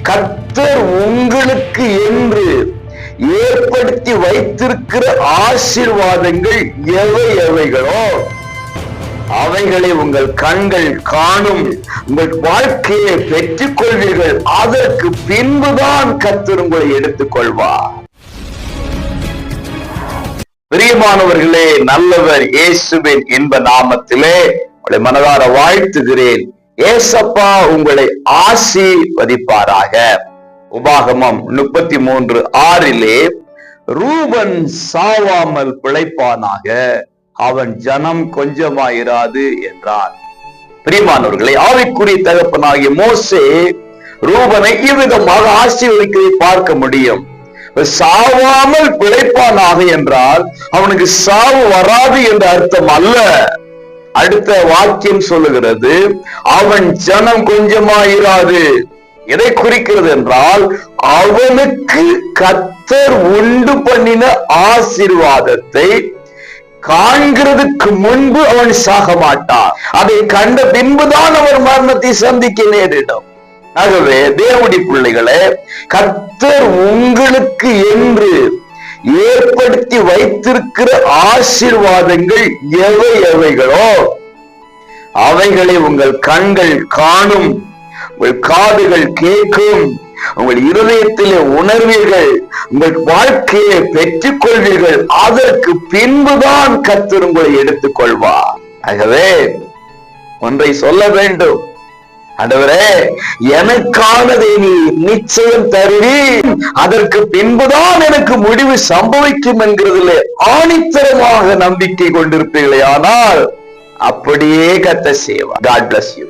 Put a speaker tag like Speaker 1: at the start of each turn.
Speaker 1: கர்த்தர் உங்களுக்கு என்று ஏற்படுத்தி வைத்திருக்கிற ஆசீர்வாதங்கள் எவை எவைகளோ அவைகளை உங்கள் கண்கள் காணும், உங்கள் வாழ்க்கையை பெற்றுக் கொள்வீர்கள். அதற்கு பின்புதான் கர்த்தர் உங்களை எடுத்துக் கொள்வார். பிரியமானவர்களே, நல்லவர் இயேசுவின் இன்ப நாமத்திலே உங்களை மனதார வாழ்த்துகிறேன். ஏசப்பா உங்களை ஆசீர்வதிப்பாராக. உபாகமம் 33:6 ரூபன் சாவாமல் பிழைப்பானாக, அவன் ஜனம் கொஞ்சமாயிராது என்றார். பிரியமானவர்களே, ஆவிக்குரிய தகப்பனாகிய மோசே ரூபனை இவ்விதமாக ஆசீர்வதிக்கிறதை பார்க்க முடியும். சாவாமல் பிழைப்பானாக என்றால் அவனுக்கு சாவு வராது என்ற அர்த்தம் அல்ல. அடுத்த வாக்கியம் சொல்லுகிறது, அவன் ஜனம் கொஞ்சமாயிராது. எதை குறிக்கிறது என்றால், அவனுக்கு கர்த்தர் உண்டு பண்ணின ஆசீர்வாதத்தை காண்கிறதுக்கு முன்பு அவன் சாக மாட்டான். அதை கண்ட பின்புதான் அவர் மரணத்தை சந்திக்க நேரிடும். ஆகவே தேவனுடைய பிள்ளைகளே, கர்த்தர் உங்களுக்கு என்று ஏற்படுத்தி வைத்திருக்கிற ஆசீர்வாதங்கள் எவை எவைகளோ அவைகளை உங்கள் கண்கள் காணும், உங்கள் காதுகள் கேட்கும், உங்கள் இருதயத்திலே உணர்வீர்கள், உங்கள் வாழ்க்கையை பெற்றுக் கொள்வீர்கள். அதற்கு பின்புதான் கர்த்தர் உங்களை எடுத்துக் கொள்வார். ஆகவே ஒன்றை சொல்ல வேண்டும், ஆண்டவரே, எனக்கானதை நீ நிச்சயம் தருவீர், அதற்கு பின்புதான் எனக்கு முடிவு சம்பவிக்கும் என்கிறதிலே ஆணித்தரமாக நம்பிக்கை கொண்டிருப்பீர்களே, ஆனால் அப்படியே கர்த்தர் செய்வார். God bless you.